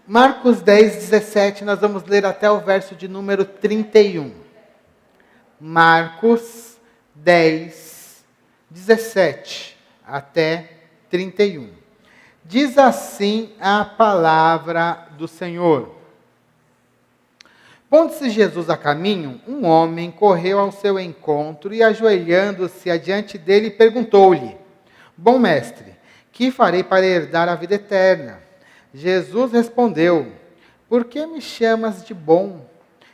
Marcos 10, 17, nós vamos ler até o verso de número 31. Marcos 10, 17 até 31. Diz assim a palavra do Senhor. Pondo-se Jesus a caminho, um homem correu ao seu encontro e, ajoelhando-se adiante dele, perguntou-lhe: Bom mestre, que farei para herdar a vida eterna? Jesus respondeu: Por que me chamas de bom?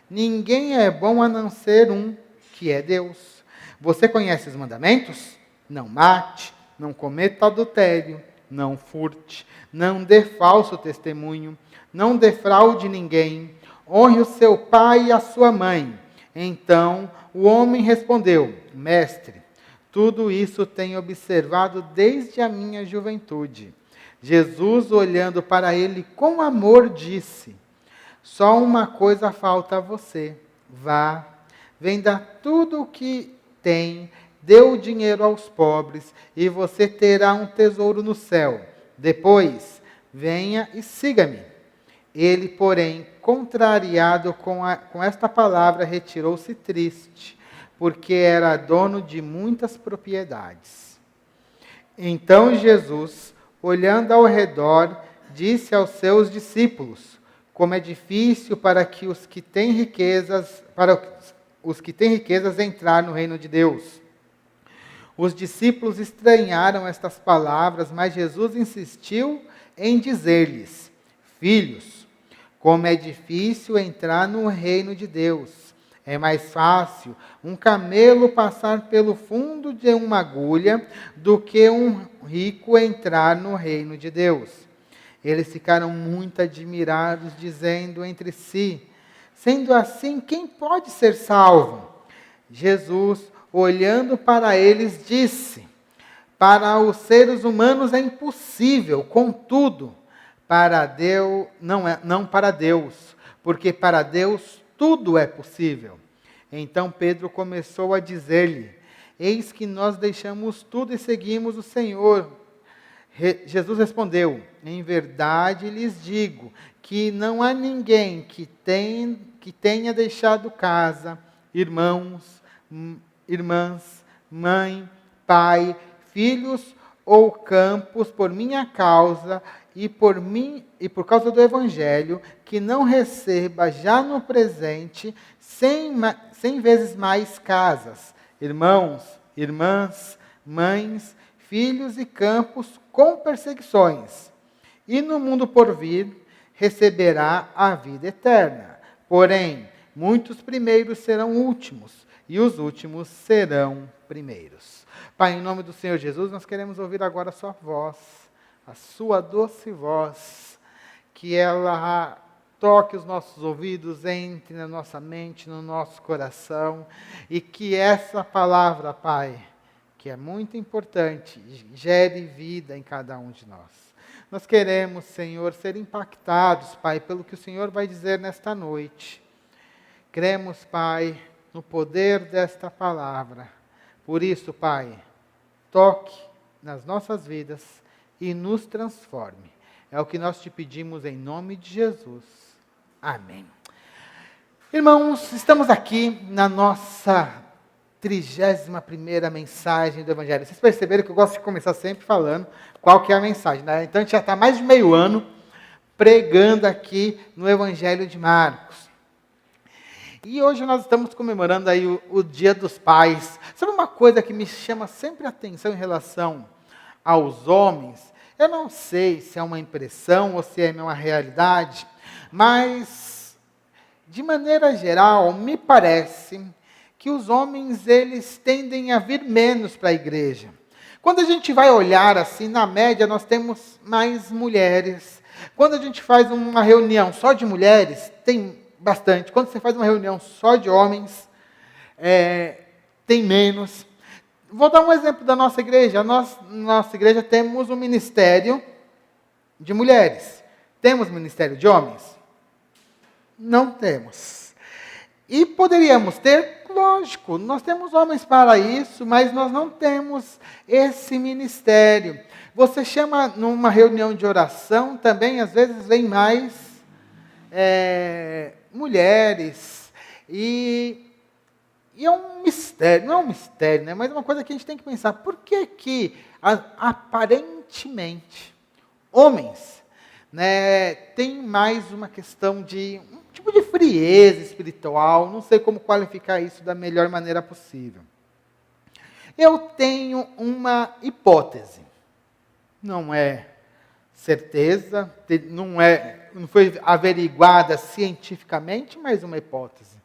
Ninguém é bom a não ser um, que é Deus. Você conhece os mandamentos? Não mate, não cometa adultério, não furte, não dê falso testemunho, não defraude ninguém, honre o seu pai e a sua mãe. Então o homem respondeu: Mestre, tudo isso tenho observado desde a minha juventude. Jesus, olhando para ele com amor, disse: Só uma coisa falta a você. Vá, venda tudo o que tem, dê o dinheiro aos pobres, e você terá um tesouro no céu. Depois, venha e siga-me. Ele, porém, contrariado com esta palavra, retirou-se triste, porque era dono de muitas propriedades. Então Jesus, olhando ao redor, disse aos seus discípulos: Como é difícil para os que têm riquezas entrar no reino de Deus. Os discípulos estranharam estas palavras, mas Jesus insistiu em dizer-lhes: Filhos, como é difícil entrar no reino de Deus. É mais fácil um camelo passar pelo fundo de uma agulha do que um rico entrar no reino de Deus. Eles ficaram muito admirados, dizendo entre si: Sendo assim, quem pode ser salvo? Jesus, olhando para eles, disse: Para os seres humanos é impossível, contudo, para Deus não para Deus, porque para Deus tudo é possível. Então Pedro começou a dizer-lhe: Eis que nós deixamos tudo e seguimos o Senhor. Jesus respondeu: Em verdade lhes digo que não há ninguém que tenha deixado casa, irmãos, irmãs, mãe, pai, filhos ou campos por minha causa e por causa do Evangelho, que não receba já no presente 100 vezes mais casas, irmãos, irmãs, mães, filhos e campos com perseguições. E no mundo por vir receberá a vida eterna. Porém, muitos primeiros serão últimos, e os últimos serão primeiros. Pai, em nome do Senhor Jesus, nós queremos ouvir agora a sua voz, a sua doce voz, que ela toque os nossos ouvidos, entre na nossa mente, no nosso coração, e que essa palavra, Pai, que é muito importante, gere vida em cada um de nós. Nós queremos, Senhor, ser impactados, Pai, pelo que o Senhor vai dizer nesta noite. Cremos, Pai, no poder desta palavra. Por isso, Pai, toque nas nossas vidas e nos transforme. É o que nós te pedimos em nome de Jesus. Amém. Irmãos, estamos aqui na nossa 31ª mensagem do Evangelho. Vocês perceberam que eu gosto de começar sempre falando qual que é a mensagem, né? Então a gente já está mais de meio ano pregando aqui no Evangelho de Marcos. E hoje nós estamos comemorando aí o Dia dos Pais. Sabe uma coisa que me chama sempre a atenção em relação aos homens? Eu não sei se é uma impressão ou se é uma realidade, mas, de maneira geral, me parece que os homens, eles tendem a vir menos para a igreja. Quando a gente vai olhar assim, na média, nós temos mais mulheres. Quando a gente faz uma reunião só de mulheres, tem bastante. Quando você faz uma reunião só de homens, tem menos. Vou dar um exemplo da nossa igreja. Nossa igreja temos um ministério de mulheres. Temos ministério de homens? Não temos. E poderíamos ter? Lógico, nós temos homens para isso, mas nós não temos esse ministério. Você chama numa reunião de oração, também às vezes vem mais mulheres, e é um mistério, não é um mistério, né? Mas é uma coisa que a gente tem que pensar, por que que aparentemente homens, né, têm mais uma questão de um tipo de frieza espiritual, não sei como qualificar isso da melhor maneira possível. Eu tenho uma hipótese, não é certeza, não foi averiguada cientificamente, mas uma hipótese.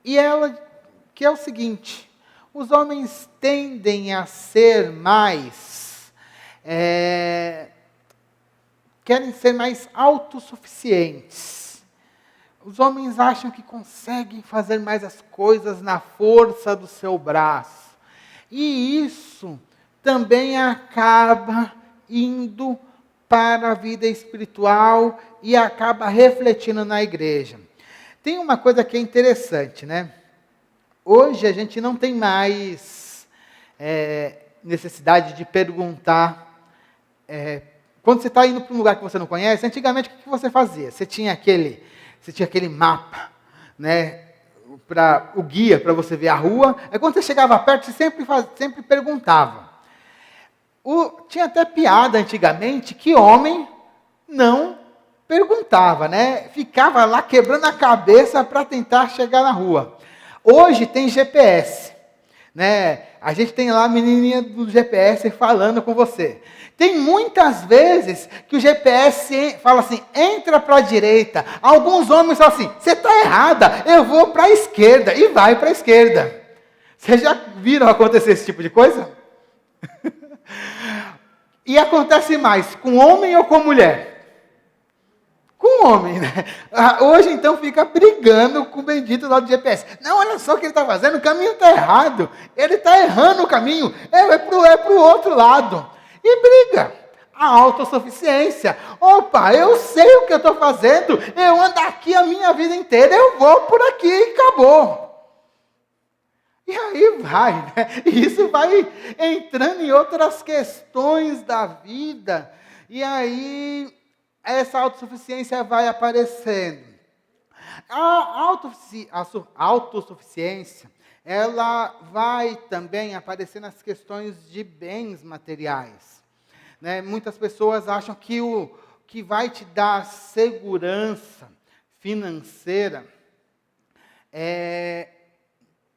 E ela, que é o seguinte, os homens tendem a ser mais, querem ser mais autossuficientes. Os homens acham que conseguem fazer mais as coisas na força do seu braço. E isso também acaba indo para a vida espiritual e acaba refletindo na igreja. Tem uma coisa que é interessante, né? Hoje a gente não tem mais necessidade de perguntar. Quando você está indo para um lugar que você não conhece, antigamente o que você fazia? Você tinha aquele mapa, né? O guia para você ver a rua. Aí quando você chegava perto, você sempre perguntava. Tinha até piada antigamente que homem não perguntava, né? Ficava lá quebrando a cabeça para tentar chegar na rua. Hoje tem GPS, né? A gente tem lá a menininha do GPS falando com você. Tem muitas vezes que o GPS fala assim, entra para a direita. Alguns homens falam assim, você está errada, eu vou para a esquerda, e vai para a esquerda. Vocês já viram acontecer esse tipo de coisa? E acontece mais com homem ou com mulher? Com homem, né? Hoje, então, fica brigando com o bendito lá do GPS. Não, olha só o que ele está fazendo, o caminho está errado. Ele está errando o caminho, é para o outro lado. E briga. A autossuficiência. Opa, eu sei o que eu estou fazendo, eu ando aqui a minha vida inteira, eu vou por aqui e acabou. E aí vai, né? E isso vai entrando em outras questões da vida. E aí essa autossuficiência vai aparecendo. A autossuficiência, ela vai também aparecer nas questões de bens materiais. Né? Muitas pessoas acham que o que vai te dar segurança financeira é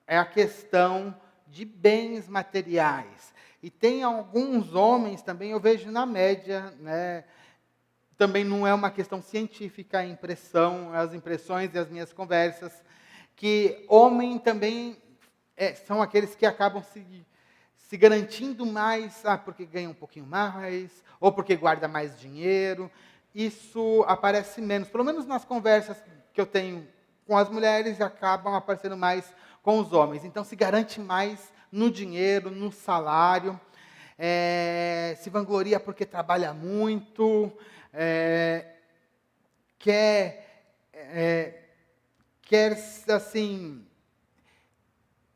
a questão de bens materiais. E tem alguns homens também, eu vejo na média, né, também não é uma questão científica a impressão, as impressões e as minhas conversas, que homem também são aqueles que acabam se garantindo mais, porque ganha um pouquinho mais, ou porque guarda mais dinheiro. Isso aparece menos, pelo menos nas conversas que eu tenho com as mulheres, acabam aparecendo mais com os homens. Então, se garante mais no dinheiro, no salário, se vangloria porque trabalha muito, quer assim,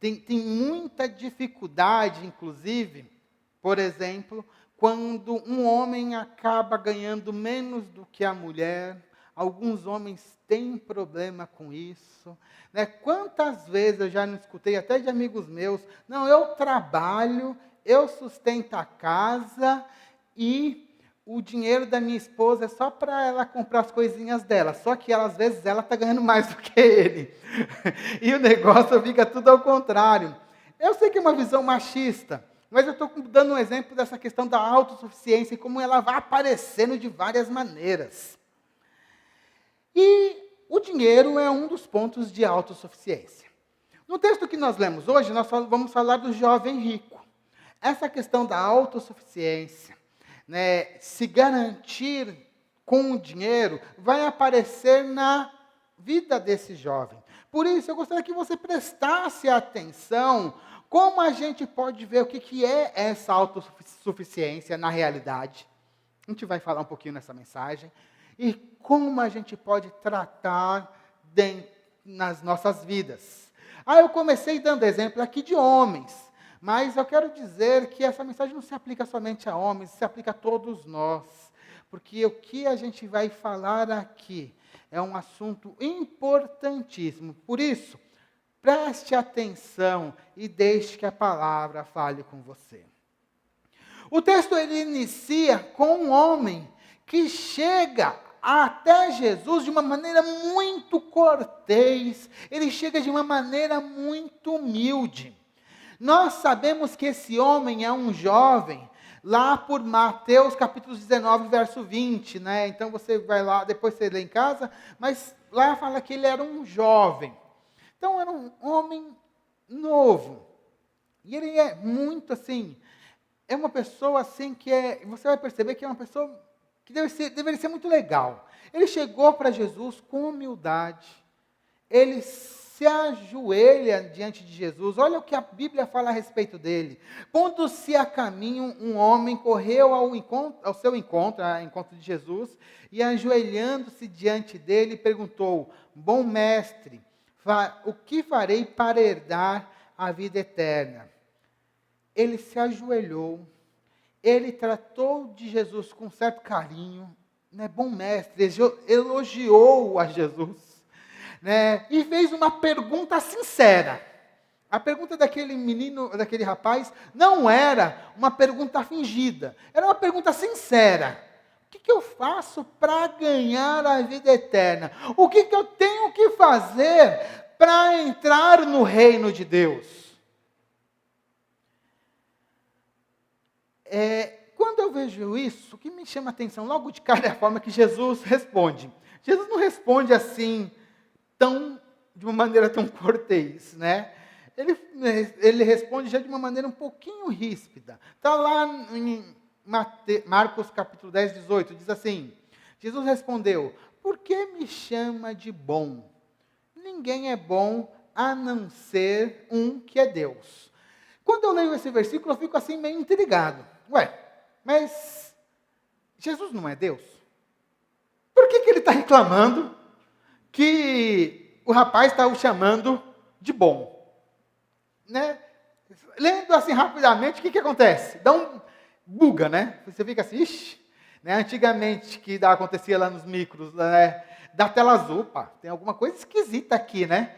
tem muita dificuldade, inclusive, por exemplo, quando um homem acaba ganhando menos do que a mulher. Alguns homens têm problema com isso. Né? Quantas vezes eu já não escutei, até de amigos meus, não, eu trabalho, eu sustento a casa e o dinheiro da minha esposa é só para ela comprar as coisinhas dela. Só que às vezes ela está ganhando mais do que ele. E o negócio fica tudo ao contrário. Eu sei que é uma visão machista, mas eu estou dando um exemplo dessa questão da autossuficiência e como ela vai aparecendo de várias maneiras. E o dinheiro é um dos pontos de autossuficiência. No texto que nós lemos hoje, nós vamos falar do jovem rico. Essa questão da autossuficiência, né, se garantir com o dinheiro, vai aparecer na vida desse jovem. Por isso, eu gostaria que você prestasse atenção como a gente pode ver o que é essa autossuficiência na realidade. A gente vai falar um pouquinho nessa mensagem. E como a gente pode tratar nas nossas vidas. Eu comecei dando exemplo aqui de homens, mas eu quero dizer que essa mensagem não se aplica somente a homens, se aplica a todos nós. porque o que a gente vai falar aqui é um assunto importantíssimo. Por isso, preste atenção e deixe que a palavra fale com você. O texto ele inicia com um homem que chega até Jesus de uma maneira muito cortês, ele chega de uma maneira muito humilde. Nós sabemos que esse homem é um jovem, lá por Mateus capítulo 19, verso 20, né? Então você vai lá, depois você lê em casa, mas lá fala que ele era um jovem. Então era um homem novo. E ele é muito assim, é uma pessoa assim que você vai perceber que é uma pessoa que deveria ser muito legal. Ele chegou para Jesus com humildade, ele se ajoelha diante de Jesus. Olha o que a Bíblia fala a respeito dele. Pondo-se a caminho, um homem correu ao seu encontro, ao encontro de Jesus, e ajoelhando-se diante dele, perguntou: bom mestre, o que farei para herdar a vida eterna? Ele se ajoelhou, ele tratou de Jesus com certo carinho, né? Bom mestre, elogiou a Jesus, né? E fez uma pergunta sincera. A pergunta daquele rapaz, não era uma pergunta fingida, era uma pergunta sincera. O que eu faço para ganhar a vida eterna? O que eu tenho que fazer para entrar no reino de Deus? Quando eu vejo isso, o que me chama a atenção logo de cara é a forma que Jesus responde. Jesus não responde assim, de uma maneira tão cortês, né? Ele responde já de uma maneira um pouquinho ríspida. Está lá em Marcos capítulo 10, 18, diz assim: Jesus respondeu: por que me chama de bom? Ninguém é bom a não ser um que é Deus. Quando eu leio esse versículo, eu fico assim meio intrigado. Mas Jesus não é Deus? Por que ele está reclamando que o rapaz está o chamando de bom? Né? Lendo assim rapidamente, o que acontece? Buga, né? Você fica assim, ixi, né? Antigamente, que acontecia lá nos micros, né? Da tela azul, tem alguma coisa esquisita aqui, né?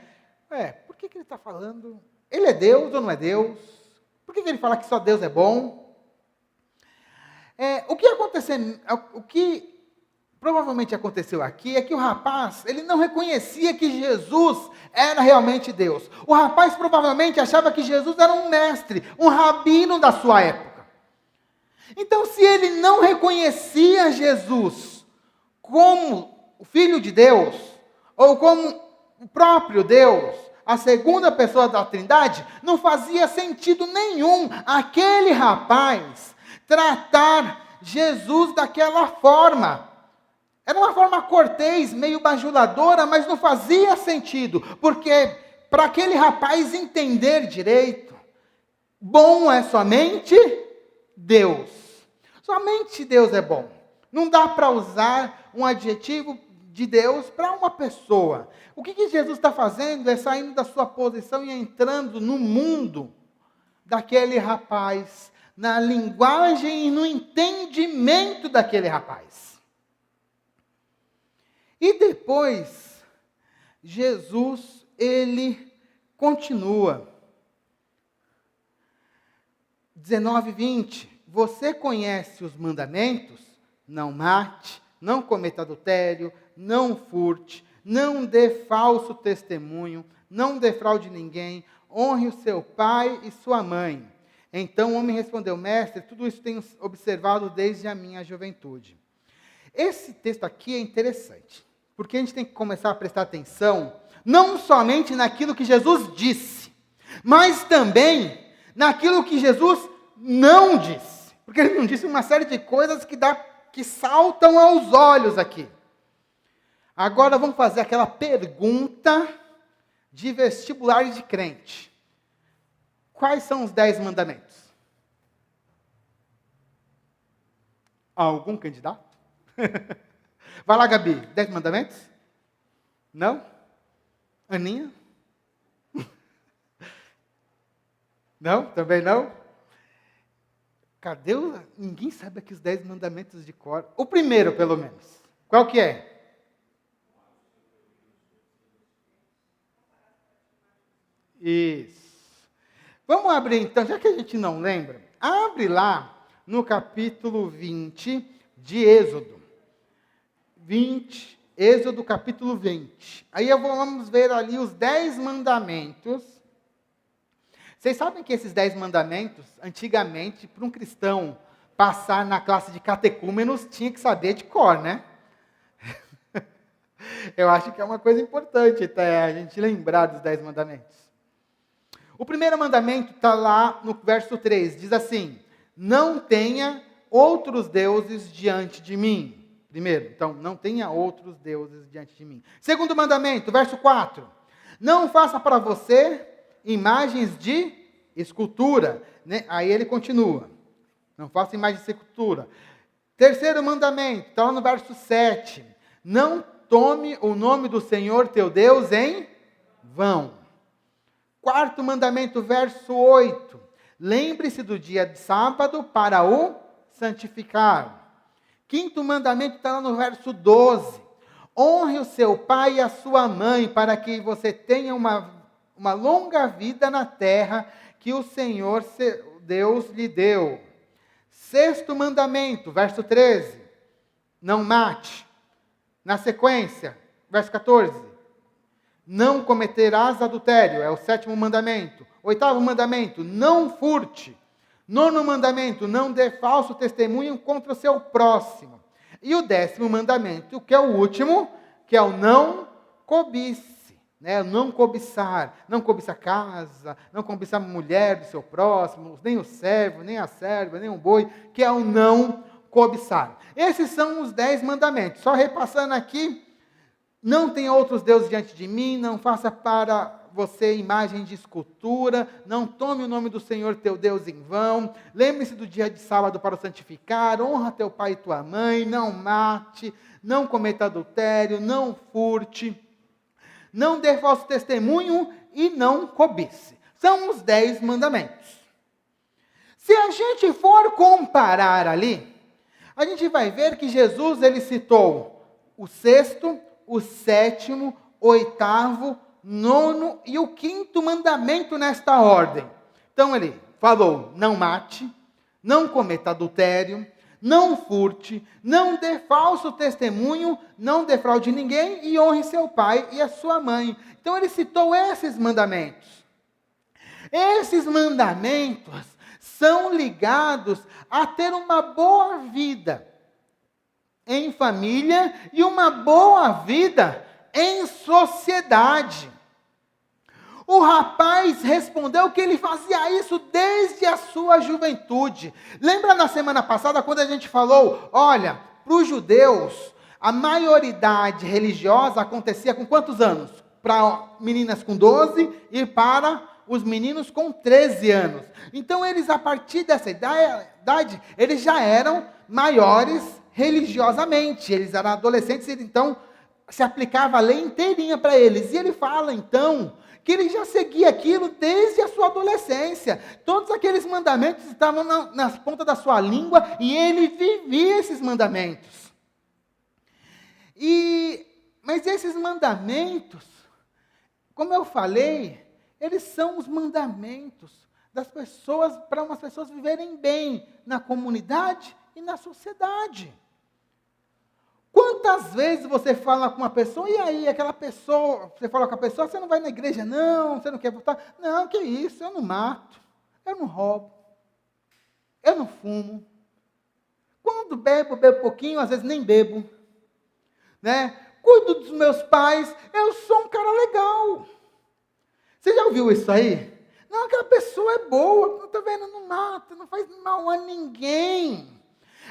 Por que ele está falando? Ele é Deus ou não é Deus? Por que ele fala que só Deus é bom? O que provavelmente aconteceu aqui é que o rapaz, ele não reconhecia que Jesus era realmente Deus. O rapaz provavelmente achava que Jesus era um mestre, um rabino da sua época. Então, se ele não reconhecia Jesus como o Filho de Deus, ou como o próprio Deus, a segunda pessoa da Trindade, não fazia sentido nenhum aquele rapaz tratar Jesus daquela forma. Era uma forma cortês, meio bajuladora, mas não fazia sentido, porque para aquele rapaz entender direito, bom é somente Deus. Somente Deus é bom. Não dá para usar um adjetivo de Deus para uma pessoa. O que Jesus está fazendo é saindo da sua posição e entrando no mundo daquele rapaz, na linguagem e no entendimento daquele rapaz. E depois, Jesus, ele continua. 19, 20. Você conhece os mandamentos? Não mate, não cometa adultério, não furte, não dê falso testemunho, não defraude ninguém, honre o seu pai e sua mãe. Então o homem respondeu: mestre, tudo isso tenho observado desde a minha juventude. Esse texto aqui é interessante, porque a gente tem que começar a prestar atenção, não somente naquilo que Jesus disse, mas também naquilo que Jesus não disse. Porque ele não disse uma série de coisas que saltam aos olhos aqui. Agora vamos fazer aquela pergunta de vestibular de crente. Quais são os 10 mandamentos? Algum candidato? Vai lá, Gabi. 10 mandamentos? Não? Aninha? Não? Também não? Cadê o... Ninguém sabe aqui os 10 mandamentos de cor. O primeiro, pelo menos. Qual que é? Isso. Vamos abrir então, já que a gente não lembra, abre lá no capítulo 20 de Êxodo. Êxodo capítulo 20. Aí vamos ver ali os 10 mandamentos. Vocês sabem que esses 10 mandamentos, antigamente, para um cristão passar na classe de catecúmenos, tinha que saber de cor, né? Eu acho que é uma coisa importante até a gente lembrar dos 10 mandamentos. O primeiro mandamento está lá no verso 3, diz assim: não tenha outros deuses diante de mim. Primeiro, então, não tenha outros deuses diante de mim. Segundo mandamento, verso 4, não faça para você imagens de escultura. Né? Aí ele continua, não faça imagens de escultura. Terceiro mandamento, está lá no verso 7, não tome o nome do Senhor teu Deus em vão. Quarto mandamento, verso 8. Lembre-se do dia de sábado para o santificar. Quinto mandamento está lá no verso 12. Honre o seu pai e a sua mãe para que você tenha uma longa vida na terra que o Senhor Deus lhe deu. Sexto mandamento, verso 13. Não mate. Na sequência, verso 14. Não cometerás adultério, é o sétimo mandamento. Oitavo mandamento, não furte. Nono mandamento, não dê falso testemunho contra o seu próximo. E o 10º mandamento, que é o último, que é o não cobice. Né? Não cobiçar. Não cobiçar casa, não cobiçar a mulher do seu próximo, nem o servo, nem a serva, nem o boi, que é o não cobiçar. Esses são os 10 mandamentos. Só repassando aqui. Não tenha outros deuses diante de mim, não faça para você imagem de escultura, não tome o nome do Senhor teu Deus em vão, lembre-se do dia de sábado para o santificar, honra teu pai e tua mãe, não mate, não cometa adultério, não furte, não dê falso testemunho e não cobice. São os 10 mandamentos. Se a gente for comparar ali, a gente vai ver que Jesus ele citou o 6º, o 7º, 8º, 9º e o 5º mandamento nesta ordem. Então ele falou, não mate, não cometa adultério, não furte, não dê falso testemunho, não defraude ninguém e honre seu pai e a sua mãe. Então ele citou esses mandamentos. Esses mandamentos são ligados a ter uma boa vida em família e uma boa vida em sociedade. O rapaz respondeu que ele fazia isso desde a sua juventude. Lembra na semana passada quando a gente falou, olha, para os judeus, a maioridade religiosa acontecia com quantos anos? Para meninas com 12 e para os meninos com 13 anos. Então eles, a partir dessa idade, eles já eram maiores religiosamente, eles eram adolescentes, então se aplicava a lei inteirinha para eles. E ele fala, então, que ele já seguia aquilo desde a sua adolescência. Todos aqueles mandamentos estavam nas pontas da sua língua e ele vivia esses mandamentos. Mas esses mandamentos, como eu falei, eles são os mandamentos das pessoas, para umas pessoas viverem bem na comunidade e na sociedade. Quantas vezes você fala com uma pessoa, e aí, aquela pessoa, você fala com a pessoa, você não vai na igreja, não, você não quer votar? Não, que isso, eu não mato, eu não roubo, eu não fumo. Quando bebo pouquinho, às vezes nem bebo. Né? Cuido dos meus pais, eu sou um cara legal. Você já ouviu isso aí? Não, aquela pessoa é boa, está vendo, não mata, não faz mal a ninguém.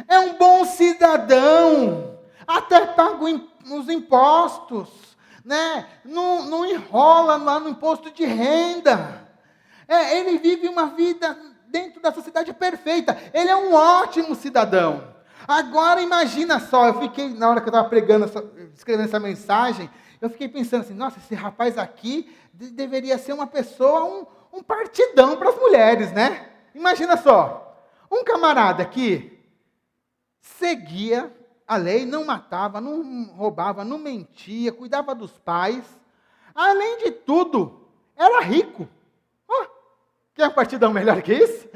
É um bom cidadão. Até paga os impostos, né? Não enrola lá no imposto de renda. Ele vive uma vida dentro da sociedade perfeita. Ele é um ótimo cidadão. Agora imagina só, eu fiquei, na hora que eu estava escrevendo essa mensagem, eu fiquei pensando assim, nossa, esse rapaz aqui deveria ser uma pessoa, um partidão para as mulheres, né? Imagina só. Um camarada que seguia a lei, não matava, não roubava, não mentia, cuidava dos pais. Além de tudo, era rico. Oh, quer um partidão melhor que isso?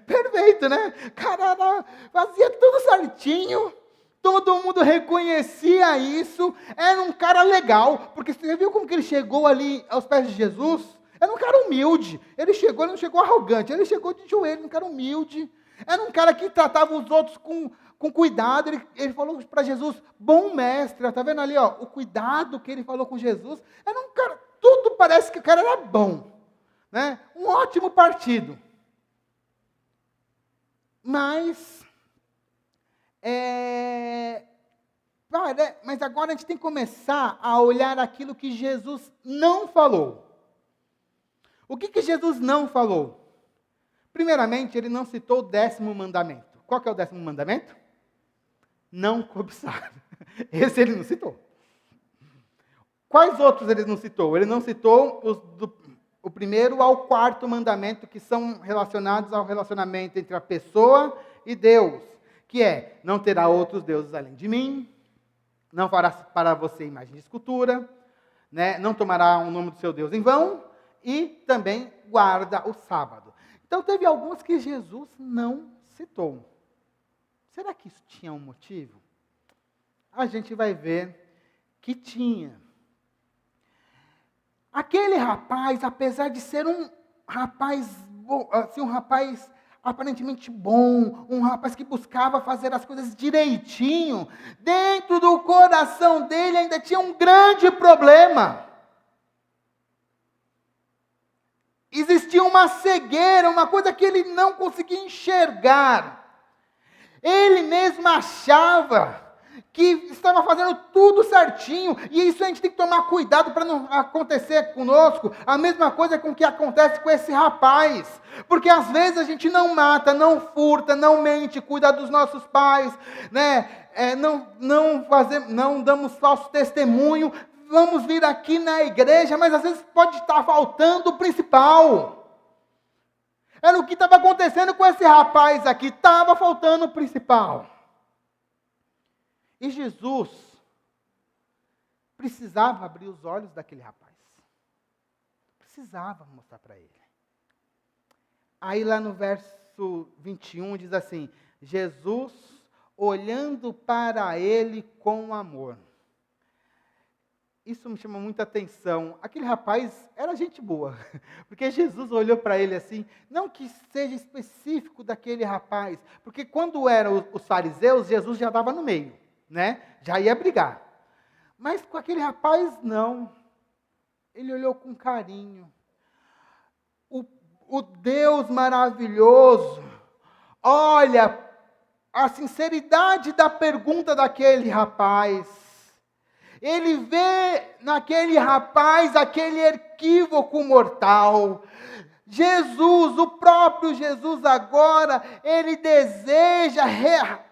Perfeito, né? Cara, fazia tudo certinho. Todo mundo reconhecia isso. Era um cara legal. Porque você viu como que ele chegou ali aos pés de Jesus? Era um cara humilde. Ele não chegou arrogante. Ele chegou de joelho, um cara humilde. Era um cara que tratava os outros com cuidado. Ele falou para Jesus, bom mestre. Está vendo ali, ó, o cuidado que ele falou com Jesus? Era um cara, tudo parece que o cara era bom. Né? Um ótimo partido. Mas agora a gente tem que começar a olhar aquilo que Jesus não falou. O que Jesus não falou? Primeiramente, ele não citou o 10º mandamento. Qual que é o 10º mandamento? Não cobiçar. Esse ele não citou. Quais outros ele não citou? Ele não citou o 1º ao 4º mandamento, que são relacionados ao relacionamento entre a pessoa e Deus, que é, não terá outros deuses além de mim, não fará para você imagem de escultura, né? Não tomará o nome do seu Deus em vão, e também guarda o sábado. Então, teve alguns que Jesus não citou. Será que isso tinha um motivo? A gente vai ver que tinha. Aquele rapaz, apesar de ser um rapaz aparentemente bom, um rapaz que buscava fazer as coisas direitinho, dentro do coração dele ainda tinha um grande problema. Existia uma cegueira, uma coisa que ele não conseguia enxergar. Ele mesmo achava que estava fazendo tudo certinho, e isso a gente tem que tomar cuidado para não acontecer conosco, a mesma coisa com que acontece com esse rapaz, porque às vezes a gente não mata, não furta, não mente, cuida dos nossos pais, né? Não damos falso testemunho, vamos vir aqui na igreja, mas às vezes pode estar faltando o principal. Era o que estava acontecendo com esse rapaz aqui, estava faltando o principal. E Jesus precisava abrir os olhos daquele rapaz. Precisava mostrar para ele. Aí lá no verso 21 diz assim, Jesus olhando para ele com amor. Isso me chama muita atenção. Aquele rapaz era gente boa, porque Jesus olhou para ele assim, não que seja específico daquele rapaz, porque quando eram os fariseus, Jesus já estava no meio, né? Já ia brigar. Mas com aquele rapaz, não. Ele olhou com carinho. O Deus maravilhoso, olha a sinceridade da pergunta daquele rapaz. Ele vê naquele rapaz aquele equívoco mortal. Jesus, o próprio Jesus agora, ele deseja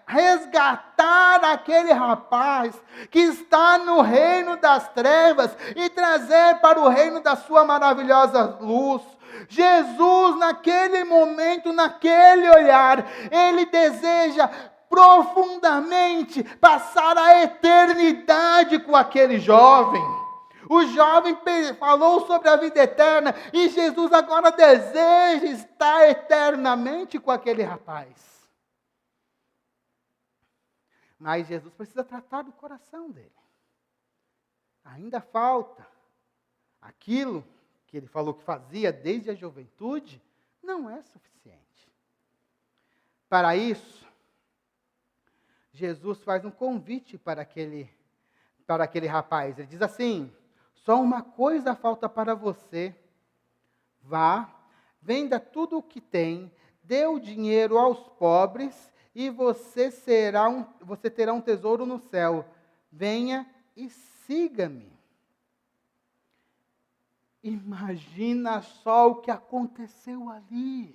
resgatar aquele rapaz que está no reino das trevas e trazer para o reino da sua maravilhosa luz. Jesus, naquele momento, naquele olhar, ele deseja profundamente passar a eternidade com aquele jovem. O jovem falou sobre a vida eterna e Jesus agora deseja estar eternamente com aquele rapaz. Mas Jesus precisa tratar do coração dele. Ainda falta aquilo que ele falou que fazia desde a juventude, não é suficiente. Para isso, Jesus faz um convite para aquele rapaz. Ele diz assim, só uma coisa falta para você. Vá, venda tudo o que tem, dê o dinheiro aos pobres e você terá um tesouro no céu. Venha e siga-me. Imagina só o que aconteceu ali.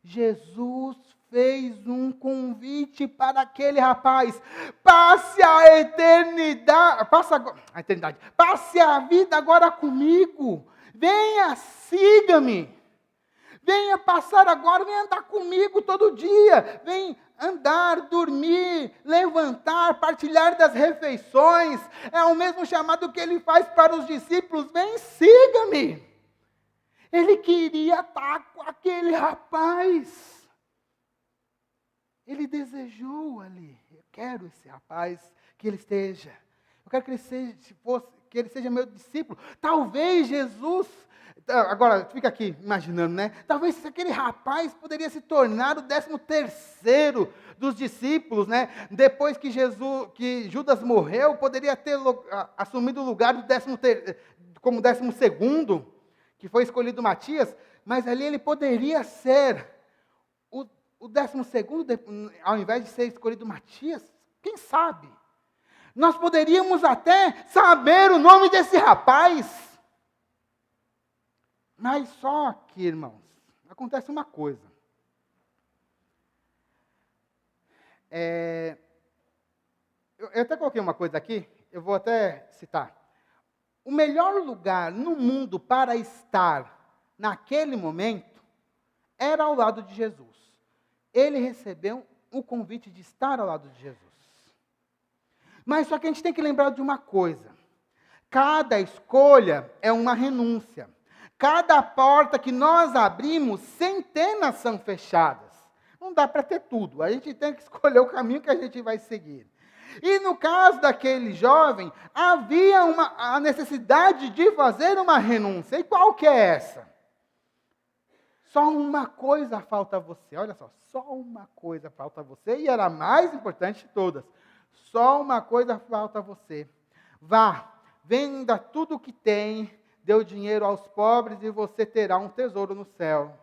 Jesus fez um convite para aquele rapaz. Passe a vida agora comigo. Venha, siga-me. Venha passar agora, venha andar comigo todo dia. Vem andar, dormir, levantar, partilhar das refeições. É o mesmo chamado que ele faz para os discípulos. Vem, siga-me. Ele queria estar com aquele rapaz. Ele desejou ali. Eu quero esse rapaz, que ele esteja. Eu quero que ele seja, que ele seja meu discípulo. Talvez Jesus, agora fica aqui imaginando, né? Talvez aquele rapaz poderia se tornar o 13º dos discípulos, né? Depois que Judas morreu, poderia ter assumido o lugar do como 12º, que foi escolhido Matias, mas ali ele poderia ser o 12º, ao invés de ser escolhido Matias, quem sabe? Nós poderíamos até saber o nome desse rapaz. Mas só que, irmãos, acontece uma coisa. Eu até coloquei uma coisa aqui, eu vou até citar. O melhor lugar no mundo para estar naquele momento era ao lado de Jesus. Ele recebeu o convite de estar ao lado de Jesus. Mas só que a gente tem que lembrar de uma coisa. Cada escolha é uma renúncia. Cada porta que nós abrimos, centenas são fechadas. Não dá para ter tudo. A gente tem que escolher o caminho que a gente vai seguir. E no caso daquele jovem, havia a necessidade de fazer uma renúncia. E qual que é essa? Só uma coisa falta a você. Olha só uma coisa falta a você. E era a mais importante de todas. Só uma coisa falta a você. Vá, venda tudo o que tem, dê o dinheiro aos pobres e você terá um tesouro no céu.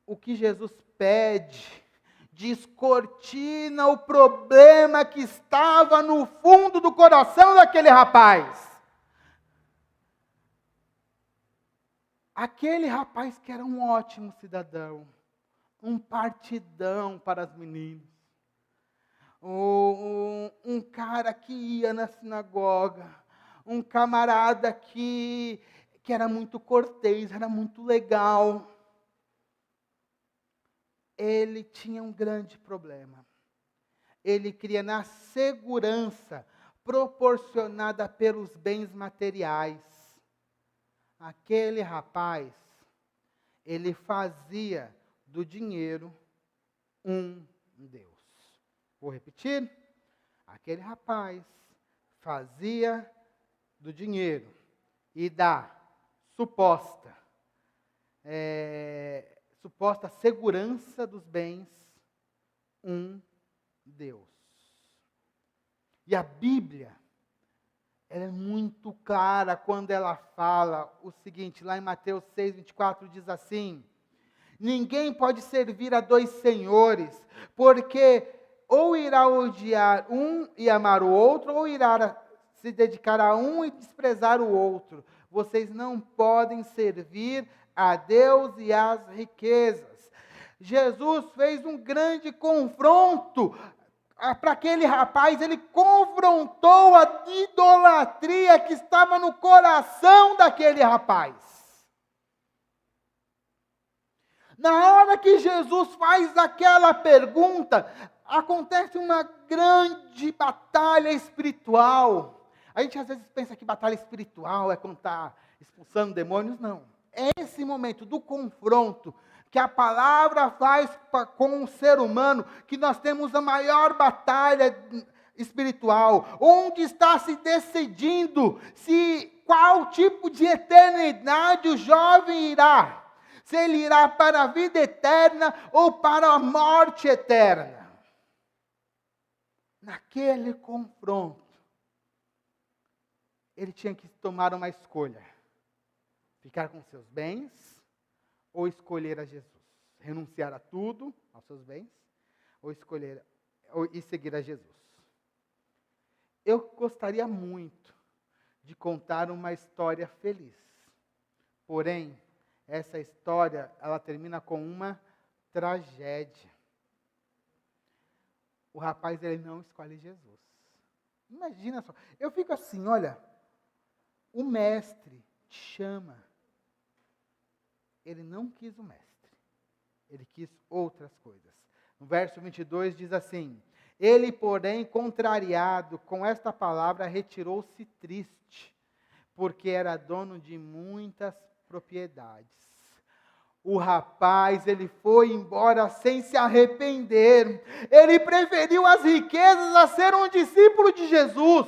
O que Jesus pede, descortina o problema que estava no fundo do coração daquele rapaz. Aquele rapaz que era um ótimo cidadão, um partidão para as meninas, um cara que ia na sinagoga, um camarada que era muito cortês, era muito legal. Ele tinha um grande problema. Ele queria na segurança proporcionada pelos bens materiais. Aquele rapaz, ele fazia do dinheiro um Deus. Vou repetir. Aquele rapaz fazia do dinheiro e da suposta segurança dos bens um Deus. E a Bíblia, ela é muito clara quando ela fala o seguinte, lá em Mateus 6:24 diz assim: ninguém pode servir a dois senhores, porque ou irá odiar um e amar o outro, ou irá se dedicar a um e desprezar o outro. Vocês não podem servir a Deus e às riquezas. Jesus fez um grande confronto para aquele rapaz. Ele confrontou a idolatria que estava no coração daquele rapaz. Na hora que Jesus faz aquela pergunta, acontece uma grande batalha espiritual. A gente às vezes pensa que batalha espiritual é quando está expulsando demônios. Não. É esse momento do confronto que a palavra faz com o ser humano, que nós temos a maior batalha espiritual, onde está se decidindo qual tipo de eternidade o jovem irá. Se ele irá para a vida eterna ou para a morte eterna. Naquele confronto, ele tinha que tomar uma escolha. Ficar com seus bens ou escolher a Jesus. Renunciar a tudo, aos seus bens, e seguir a Jesus. Eu gostaria muito de contar uma história feliz. Porém, essa história, ela termina com uma tragédia. O rapaz, ele não escolhe Jesus. Imagina só. Eu fico assim, olha, o mestre te chama. ele não quis o mestre. Ele quis outras coisas. No verso 22 diz assim: ele, porém, contrariado com esta palavra, retirou-se triste, porque era dono de muitas propriedades. O rapaz, ele foi embora sem se arrepender. Ele preferiu as riquezas a ser um discípulo de Jesus.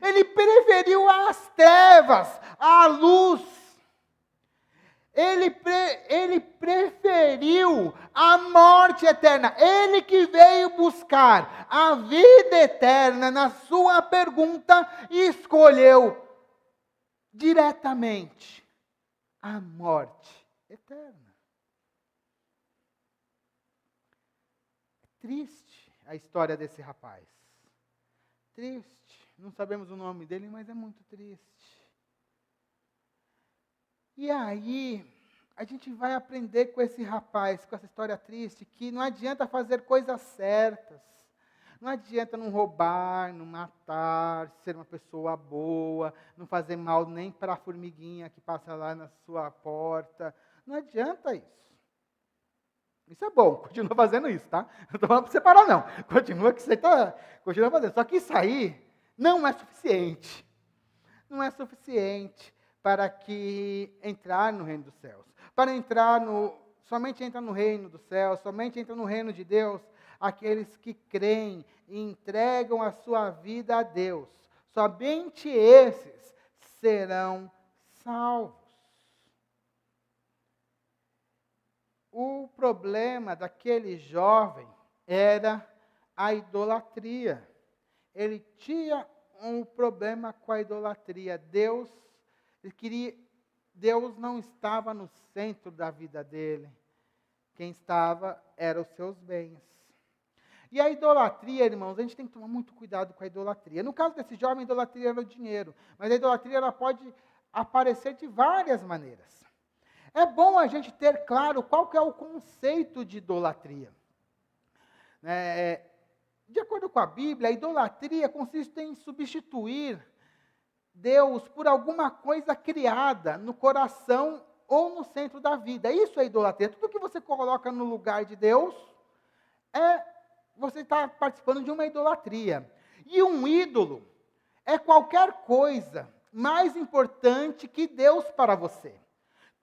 Ele preferiu as trevas à luz. Ele preferiu a morte eterna. Ele que veio buscar a vida eterna, na sua pergunta, escolheu diretamente a morte eterna. Triste a história desse rapaz. Triste. Não sabemos o nome dele, mas é muito triste. E aí, a gente vai aprender com esse rapaz, com essa história triste, que não adianta fazer coisas certas. Não adianta não roubar, não matar, ser uma pessoa boa, não fazer mal nem para a formiguinha que passa lá na sua porta. Não adianta isso. Isso é bom, continua fazendo isso, tá? Não estou falando para você parar, não. Continua fazendo. Só que isso aí não é suficiente. Não é suficiente para que entrar no reino dos céus. Somente entra no reino dos céus, somente entra no reino de Deus aqueles que creem e entregam a sua vida a Deus. Somente esses serão salvos. O problema daquele jovem era a idolatria. Ele tinha um problema com a idolatria. Deus não estava no centro da vida dele. Quem estava eram os seus bens. E a idolatria, irmãos, a gente tem que tomar muito cuidado com a idolatria. No caso desse jovem, a idolatria era o dinheiro. Mas a idolatria ela pode aparecer de várias maneiras. É bom a gente ter claro qual que é o conceito de idolatria. De acordo com a Bíblia, a idolatria consiste em substituir Deus por alguma coisa criada no coração ou no centro da vida. Isso é idolatria. Tudo que você coloca no lugar de Deus, você está participando de uma idolatria. E um ídolo é qualquer coisa mais importante que Deus para você.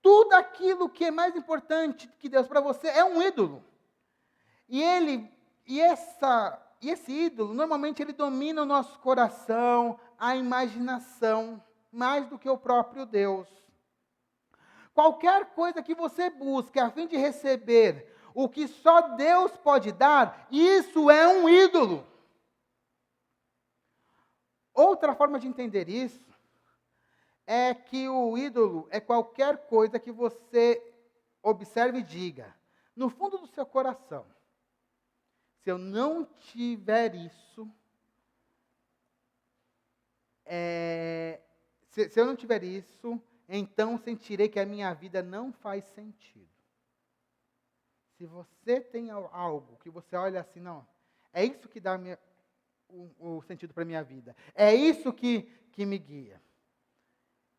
Tudo aquilo que é mais importante que Deus para você é um ídolo. E esse ídolo, normalmente, ele domina o nosso coração, a imaginação, mais do que o próprio Deus. Qualquer coisa que você busque a fim de receber o que só Deus pode dar, isso é um ídolo. Outra forma de entender isso é que o ídolo é qualquer coisa que você observe e diga, no fundo do seu coração, se eu não tiver isso, se eu não tiver isso, então sentirei que a minha vida não faz sentido. Se você tem algo que você olha assim, não, é isso que dá o sentido para a minha vida, é isso que me guia.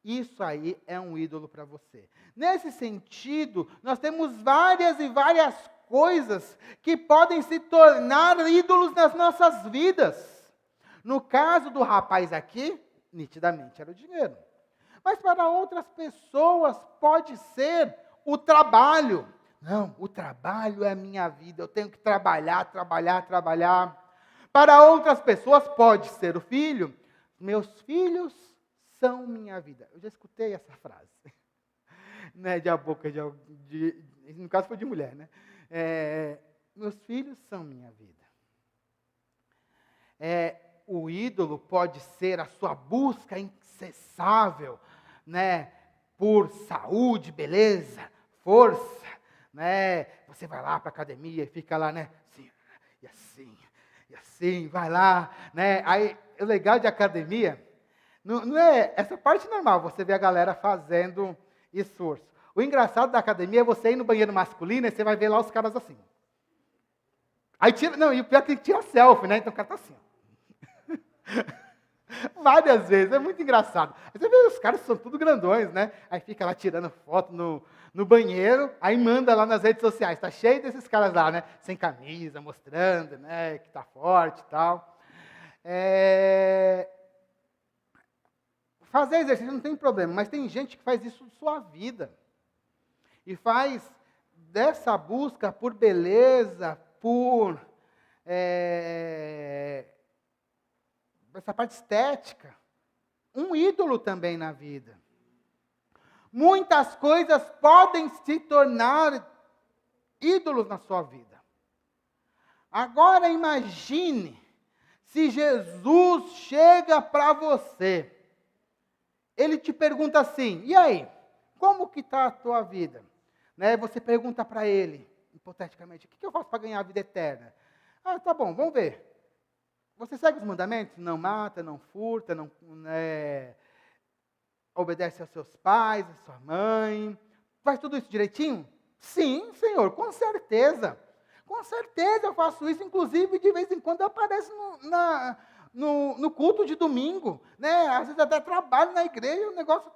Isso aí é um ídolo para você. Nesse sentido, nós temos várias e várias coisas que podem se tornar ídolos nas nossas vidas. No caso do rapaz aqui, nitidamente era o dinheiro. Mas para outras pessoas pode ser o trabalho. Não, o trabalho é a minha vida, eu tenho que trabalhar. Para outras pessoas pode ser o filho. Meus filhos são minha vida. Eu já escutei essa frase. Não é de a boca no caso foi de mulher, né? Meus filhos são minha vida. O ídolo pode ser a sua busca incessável, né? Por saúde, beleza, força, né? Você vai lá para a academia e fica lá, né? Assim, e assim, vai lá, né? Aí, o legal de academia não é essa parte normal, você vê a galera fazendo esforço. O engraçado da academia é você ir no banheiro masculino e você vai ver lá os caras assim. Aí e o pior é que tira selfie, né? Então o cara tá assim. várias vezes, é muito engraçado. Aí você vê, os caras são tudo grandões, né? Aí fica lá tirando foto no banheiro, aí manda lá nas redes sociais. Tá cheio desses caras lá, né? Sem camisa, mostrando, né? Que tá forte e tal. Fazer exercício não tem problema, mas tem gente que faz isso sua vida. E faz dessa busca por beleza, por essa parte estética, um ídolo também na vida. Muitas coisas podem se tornar ídolos na sua vida. Agora imagine se Jesus chega para você. Ele te pergunta assim: e aí, como que está a tua vida? Né? Você pergunta para ele, hipoteticamente, o que eu faço para ganhar a vida eterna? Ah, tá bom, vamos ver. Você segue os mandamentos? Não mata, não furta, não obedece aos seus pais, à sua mãe. Faz tudo isso direitinho? Sim, Senhor, com certeza. Com certeza eu faço isso, inclusive de vez em quando eu apareço no culto de domingo, né? Às vezes até trabalho na igreja, o negócio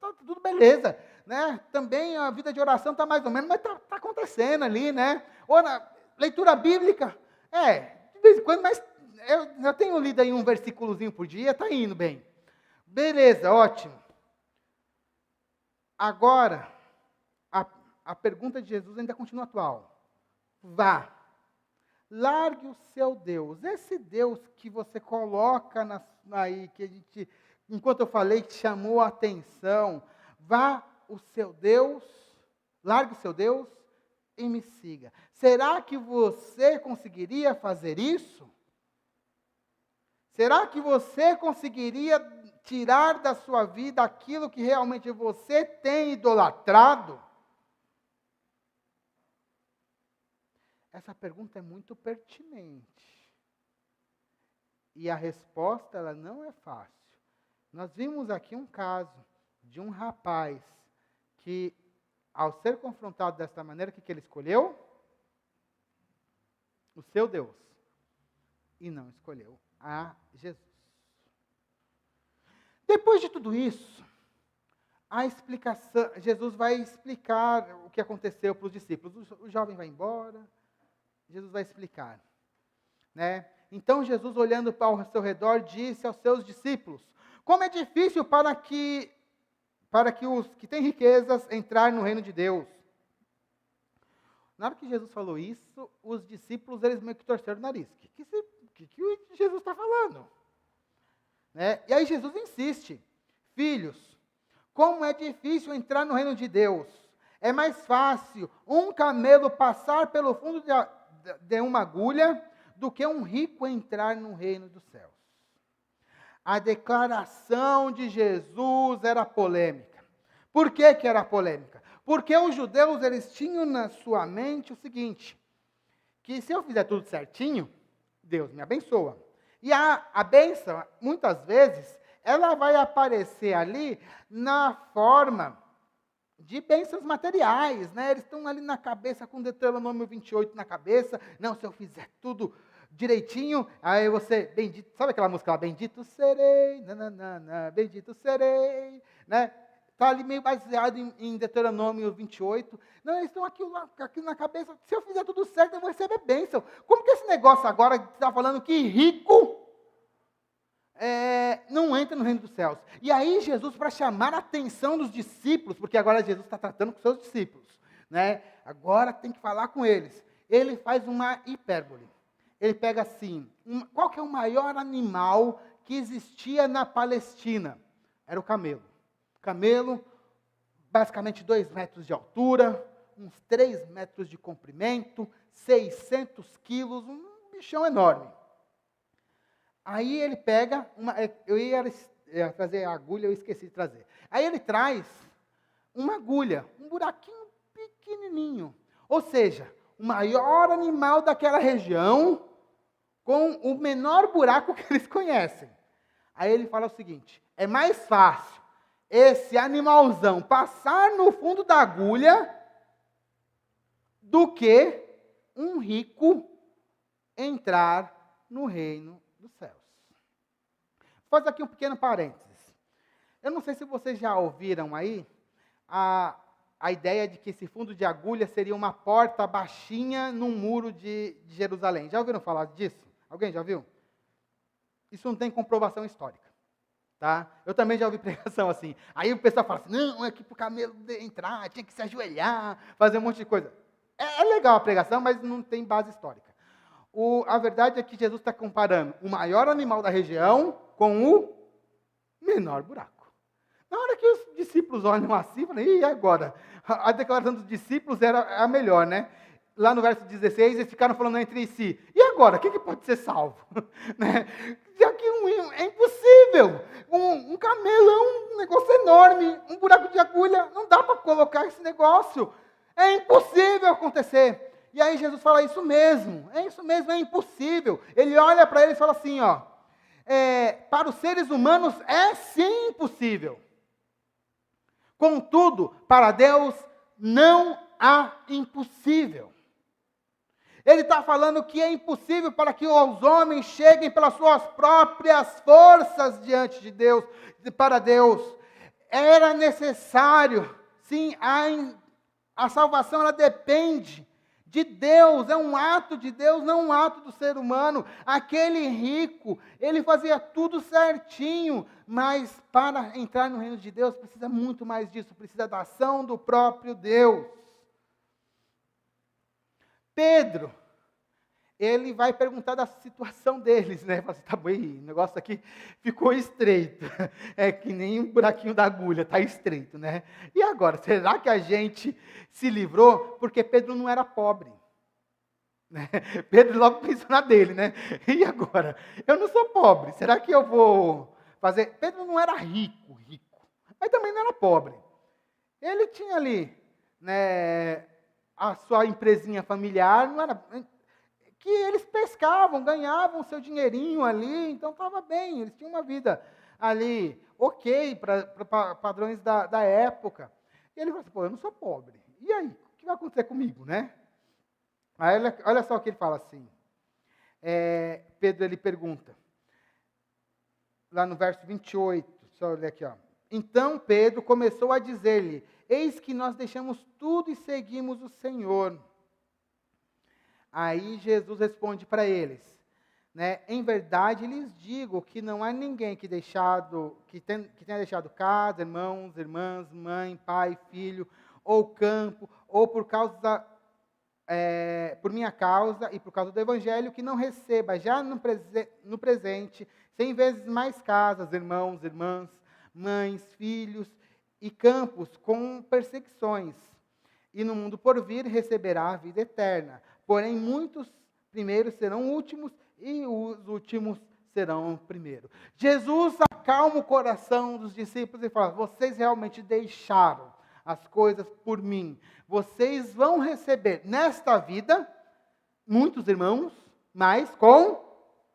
tá tudo beleza, né? Também a vida de oração está mais ou menos, mas está acontecendo ali, né? Ou na leitura bíblica, de vez em quando, mas eu tenho lido aí um versículozinho por dia, está indo bem. Beleza, ótimo. Agora, a pergunta de Jesus ainda continua atual. Vá, largue o seu Deus, esse Deus que você coloca aí, que a gente, enquanto eu falei, que chamou a atenção, vá o seu Deus, largue o seu Deus e me siga. Será que você conseguiria fazer isso? Será que você conseguiria tirar da sua vida aquilo que realmente você tem idolatrado? Essa pergunta é muito pertinente. E a resposta, ela não é fácil. Nós vimos aqui um caso de um rapaz que, ao ser confrontado desta maneira, o que ele escolheu? O seu Deus. E não escolheu a Jesus. Depois de tudo isso, a explicação, Jesus vai explicar o que aconteceu para os discípulos. O jovem vai embora, Jesus vai explicar, né? Então Jesus, olhando ao seu redor, disse aos seus discípulos: como é difícil para que os que têm riquezas entrar no reino de Deus. Na hora que Jesus falou isso, os discípulos, eles meio que torceram o nariz. O que Jesus está falando? Né? E aí Jesus insiste: filhos, como é difícil entrar no reino de Deus. É mais fácil um camelo passar pelo fundo de uma agulha do que um rico entrar no reino dos céus. A declaração de Jesus era polêmica. Por que era polêmica? Porque os judeus, eles tinham na sua mente o seguinte, que se eu fizer tudo certinho, Deus me abençoa. E a bênção, muitas vezes, ela vai aparecer ali na forma de bênçãos materiais, né? Eles estão ali na cabeça, com Deuteronômio 28 na cabeça. Não, se eu fizer tudo direitinho, aí você, bendito, sabe aquela música lá, bendito serei, nananana, bendito serei, né? Está ali meio baseado em Deuteronômio 28. Não, eles estão aqui na cabeça, se eu fizer tudo certo, eu vou receber bênção. Como que esse negócio agora está falando que rico não entra no reino dos céus? E aí Jesus, para chamar a atenção dos discípulos, porque agora Jesus está tratando com seus discípulos, né? Agora tem que falar com eles. Ele faz uma hipérbole. Ele pega assim, qual que é o maior animal que existia na Palestina? Era o camelo. Camelo, basicamente 2 metros de altura, uns 3 metros de comprimento, 600 quilos, um bichão enorme. Aí ele pega, eu ia trazer a agulha, eu esqueci de trazer. Aí ele traz uma agulha, um buraquinho pequenininho. Ou seja, o maior animal daquela região, com o menor buraco que eles conhecem. Aí ele fala o seguinte: é mais fácil esse animalzão passar no fundo da agulha do que um rico entrar no reino dos céus. Vou fazer aqui um pequeno parênteses. Eu não sei se vocês já ouviram aí a ideia de que esse fundo de agulha seria uma porta baixinha num muro de Jerusalém. Já ouviram falar disso? Alguém já viu? Isso não tem comprovação histórica. Tá? Eu também já ouvi pregação assim. Aí o pessoal fala assim, não, é que para o camelo entrar, tinha que se ajoelhar, fazer um monte de coisa. É legal a pregação, mas não tem base histórica. A verdade é que Jesus está comparando o maior animal da região com o menor buraco. Na hora que os discípulos olham assim, falam, e agora? A declaração dos discípulos era a melhor, né? Lá no verso 16, eles ficaram falando entre si, e agora? O que pode ser salvo? Né? Já que é impossível. Um camelo é um negócio enorme, um buraco de agulha, não dá para colocar esse negócio. É impossível acontecer. E aí Jesus fala, isso mesmo, é impossível. Ele olha para eles e fala assim, ó, para os seres humanos é sim impossível. Contudo, para Deus não há impossível. Ele está falando que é impossível para que os homens cheguem pelas suas próprias forças diante de Deus, para Deus. Era necessário, sim, a salvação ela depende de Deus, é um ato de Deus, não um ato do ser humano. Aquele rico, ele fazia tudo certinho, mas para entrar no reino de Deus precisa muito mais disso, precisa da ação do próprio Deus. Pedro, ele vai perguntar da situação deles, né? Fala assim, tá bom, o negócio aqui ficou estreito. É que nem um buraquinho da agulha, tá estreito, né? E agora, será que a gente se livrou? Porque Pedro não era pobre. Né? Pedro logo pensou na dele, né? E agora? Eu não sou pobre, será que eu vou fazer? Pedro não era rico, mas também não era pobre. Ele tinha ali, né, a sua empresinha familiar, não era... que eles pescavam, ganhavam seu dinheirinho ali, então estava bem, eles tinham uma vida ali, ok, para padrões da época. E ele falou assim, pô, eu não sou pobre, e aí, o que vai acontecer comigo, né? Aí olha só o que ele fala assim, Pedro ele pergunta, lá no verso 28, só olha aqui, ó. Então Pedro começou a dizer-lhe, eis que nós deixamos tudo e seguimos o Senhor. Aí Jesus responde para eles, né? Em verdade lhes digo que não há ninguém que tenha deixado casa, irmãos, irmãs, mãe, pai, filho, ou campo, ou por minha causa e por causa do Evangelho, que não receba já no presente 100 vezes mais casas, irmãos, irmãs, mães, filhos e campos com perseguições. E no mundo por vir receberá a vida eterna. Porém, muitos primeiros serão últimos e os últimos serão primeiros. Jesus acalma o coração dos discípulos e fala, vocês realmente deixaram as coisas por mim. Vocês vão receber nesta vida muitos irmãos, mas com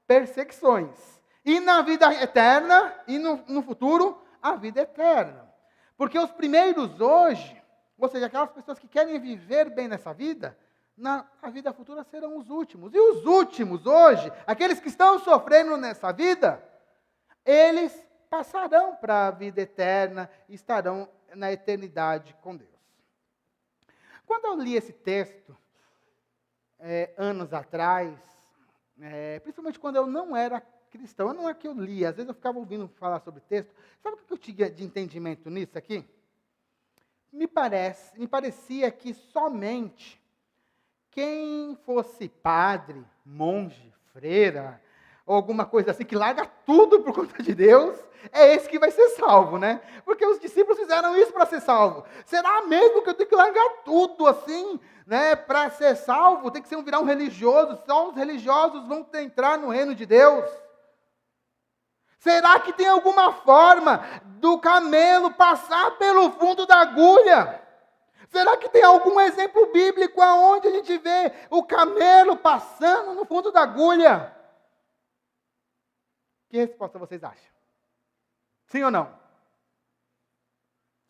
perseguições. E na vida eterna, e no futuro, a vida eterna. Porque os primeiros hoje, ou seja, aquelas pessoas que querem viver bem nessa vida, na vida futura serão os últimos. E os últimos hoje, aqueles que estão sofrendo nessa vida, eles passarão para a vida eterna e estarão na eternidade com Deus. Quando eu li esse texto, anos atrás, principalmente quando eu não era cristão, não é que eu li, às vezes eu ficava ouvindo falar sobre texto, sabe o que eu tinha de entendimento nisso aqui? Me parecia que somente quem fosse padre, monge, freira, ou alguma coisa assim, que larga tudo por conta de Deus, é esse que vai ser salvo, né? Porque os discípulos fizeram isso para ser salvo. Será mesmo que eu tenho que largar tudo assim, né? Para ser salvo, tem que virar um religioso, só os religiosos vão entrar no reino de Deus? Será que tem alguma forma do camelo passar pelo fundo da agulha? Será que tem algum exemplo bíblico onde a gente vê o camelo passando no fundo da agulha? Que resposta vocês acham? Sim ou não?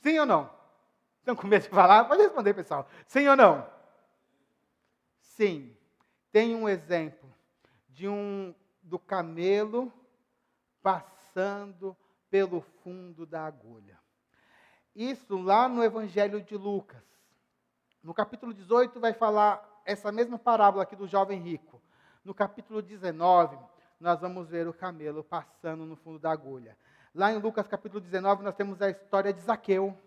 Sim ou não? Estão com medo de falar? Pode responder, pessoal. Sim ou não? Sim. Tem um exemplo do camelo passando pelo fundo da agulha. Isso lá no Evangelho de Lucas. No capítulo 18 vai falar essa mesma parábola aqui do jovem rico. No capítulo 19, nós vamos ver o camelo passando no fundo da agulha. Lá em Lucas capítulo 19, nós temos a história de Zaqueu.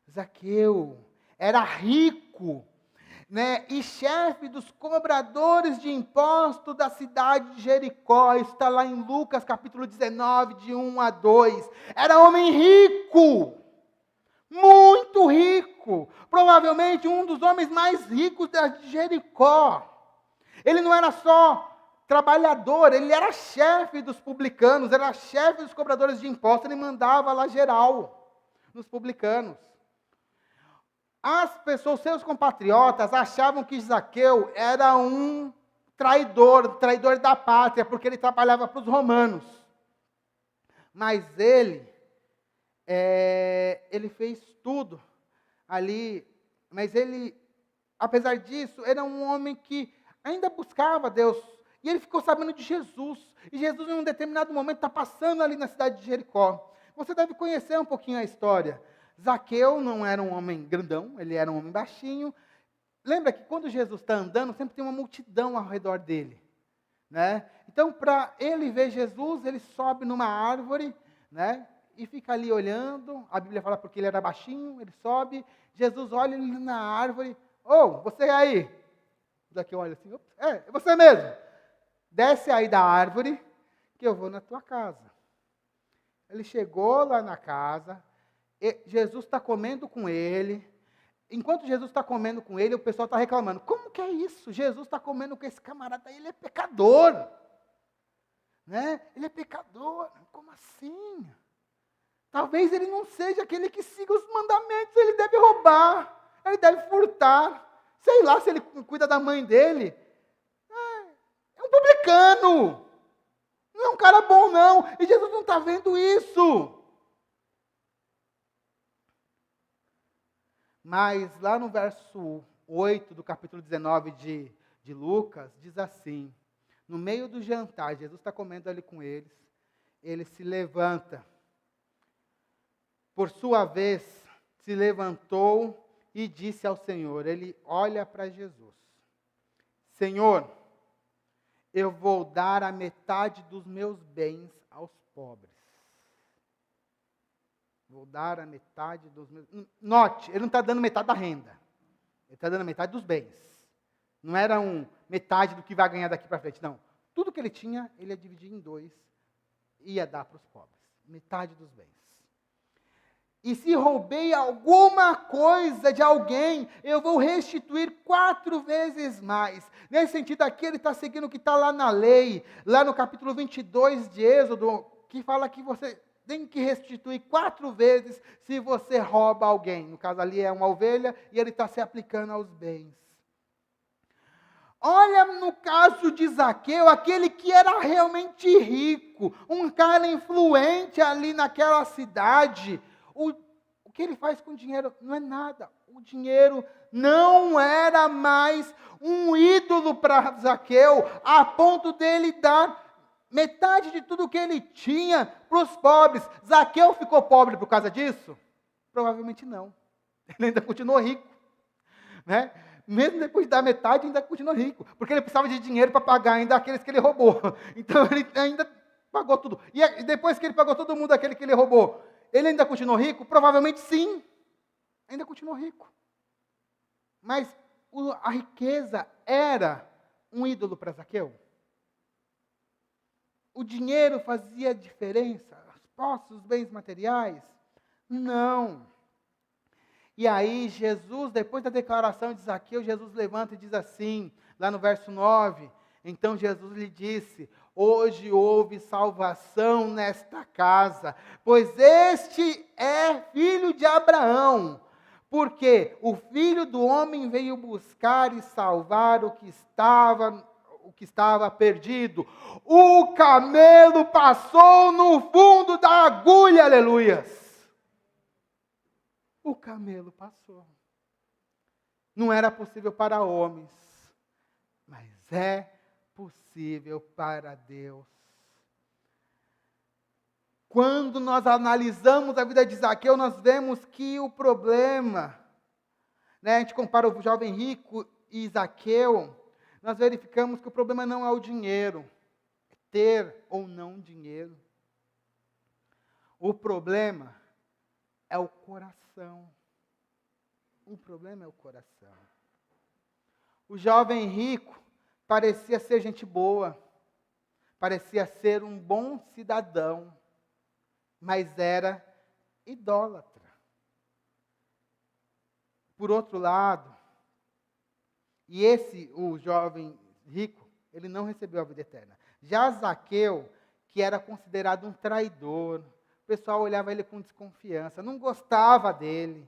Zaqueu era rico, né, e chefe dos cobradores de imposto da cidade de Jericó. Isso está lá em Lucas capítulo 19, de 1 a 2. Era homem rico, muito rico, provavelmente um dos homens mais ricos de Jericó. Ele não era só trabalhador, ele era chefe dos publicanos, era chefe dos cobradores de impostos, ele mandava lá geral nos publicanos. As pessoas, seus compatriotas, achavam que Zaqueu era um traidor da pátria, porque ele trabalhava para os romanos. Mas ele fez tudo ali, mas ele, apesar disso, era um homem que ainda buscava Deus. E ele ficou sabendo de Jesus. E Jesus, em um determinado momento, está passando ali na cidade de Jericó. Você deve conhecer um pouquinho a história. Zaqueu não era um homem grandão, ele era um homem baixinho. Lembra que quando Jesus está andando, sempre tem uma multidão ao redor dele, né? Então, para ele ver Jesus, ele sobe numa árvore, né? E fica ali olhando. A Bíblia fala porque ele era baixinho, ele sobe. Jesus olha ele na árvore. Você aí? Zaqueu olha assim, é você mesmo. Desce aí da árvore, que eu vou na tua casa. Ele chegou lá na casa. Jesus está comendo com ele. Enquanto Jesus está comendo com ele, o pessoal está reclamando. Como que é isso? Jesus está comendo com esse camarada, ele é pecador. Né? Ele é pecador. Como assim? Talvez ele não seja aquele que siga os mandamentos. Ele deve roubar, ele deve furtar. Sei lá se ele cuida da mãe dele. É um publicano. Não é um cara bom, não. E Jesus não está vendo isso. Mas lá no verso 8 do capítulo 19 de Lucas, diz assim: no meio do jantar, Jesus está comendo ali com eles, ele se levanta. Por sua vez, se levantou e disse ao Senhor, ele olha para Jesus: Senhor, eu vou dar a metade dos meus bens aos pobres. Vou dar a metade dos meus... Note, ele não está dando metade da renda. Ele está dando metade dos bens. Não era metade do que vai ganhar daqui para frente, não. Tudo que ele tinha, ele ia dividir em 2 e ia dar para os pobres. Metade dos bens. E se roubei alguma coisa de alguém, eu vou restituir 4 vezes mais. Nesse sentido aqui, ele está seguindo o que está lá na lei, lá no capítulo 22 de Êxodo, que fala que você tem que restituir 4 vezes se você rouba alguém. No caso ali é uma ovelha e ele está se aplicando aos bens. Olha no caso de Zaqueu, aquele que era realmente rico, um cara influente ali naquela cidade. O que ele faz com o dinheiro não é nada. O dinheiro não era mais um ídolo para Zaqueu, a ponto dele dar metade de tudo que ele tinha para os pobres. Zaqueu ficou pobre por causa disso? Provavelmente não. Ele ainda continuou rico. Né? Mesmo depois da metade, ainda continuou rico. Porque ele precisava de dinheiro para pagar ainda aqueles que ele roubou. Então ele ainda pagou tudo. E depois que ele pagou todo mundo aquele que ele roubou, ele ainda continuou rico? Provavelmente sim. Ainda continuou rico. Mas a riqueza era um ídolo para Zaqueu? O dinheiro fazia diferença? As posses, os bens materiais? Não. E aí Jesus, depois da declaração de Zaqueu, Jesus levanta e diz assim, lá no verso 9, então Jesus lhe disse, hoje houve salvação nesta casa, pois este é filho de Abraão, porque o Filho do Homem veio buscar e salvar o que estava perdido. O camelo passou no fundo da agulha, aleluias. O camelo passou. Não era possível para homens, mas é possível para Deus. Quando nós analisamos a vida de Zaqueu, nós vemos que o problema, né, a gente compara o jovem rico e Zaqueu, nós verificamos que o problema não é o dinheiro, é ter ou não dinheiro. O problema é o coração. O problema é o coração. O jovem rico parecia ser gente boa, parecia ser um bom cidadão, mas era idólatra. Por outro lado, o jovem rico, ele não recebeu a vida eterna. Já Zaqueu, que era considerado um traidor, o pessoal olhava ele com desconfiança, não gostava dele.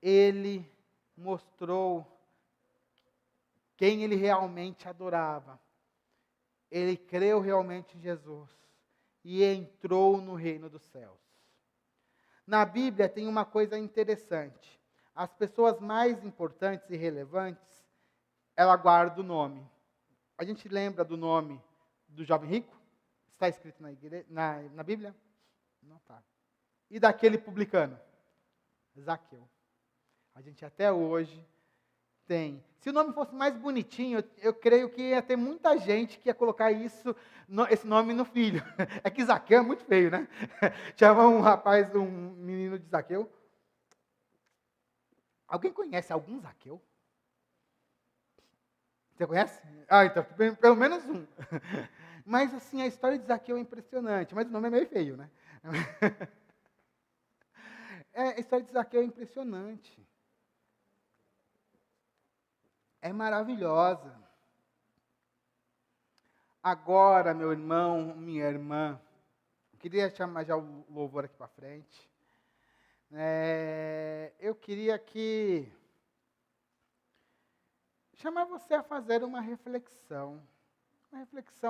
Ele mostrou quem ele realmente adorava. Ele creu realmente em Jesus e entrou no reino dos céus. Na Bíblia tem uma coisa interessante. As pessoas mais importantes e relevantes, ela guarda o nome. A gente lembra do nome do jovem rico? Está escrito na Bíblia? Não está. E daquele publicano? Zaqueu. A gente até hoje tem. Se o nome fosse mais bonitinho, eu creio que ia ter muita gente que ia colocar esse nome no filho. É que Zaqueu é muito feio, né? Chama um menino de Zaqueu. Alguém conhece algum Zaqueu? Você conhece? Ah, então, pelo menos um. Mas, assim, a história de Zaqueu é impressionante. Mas o nome é meio feio, né? A história de Zaqueu é impressionante. É maravilhosa. Agora, meu irmão, minha irmã, eu queria chamar já o louvor aqui para frente. Eu queria chamar você a fazer uma reflexão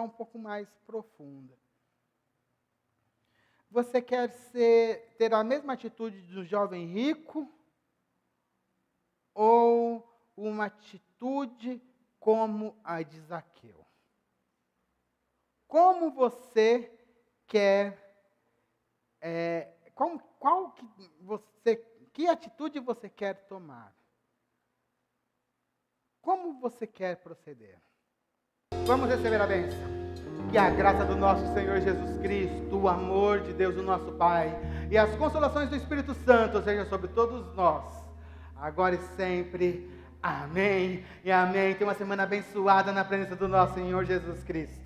um pouco mais profunda. Você quer ter a mesma atitude do jovem rico ou uma atitude como a de Zaqueu? Como você quer, que atitude você quer tomar? Como você quer proceder? Vamos receber a bênção. Que a graça do nosso Senhor Jesus Cristo, o amor de Deus, o nosso Pai, e as consolações do Espírito Santo sejam sobre todos nós, agora e sempre. Amém e amém. Tenha uma semana abençoada na presença do nosso Senhor Jesus Cristo.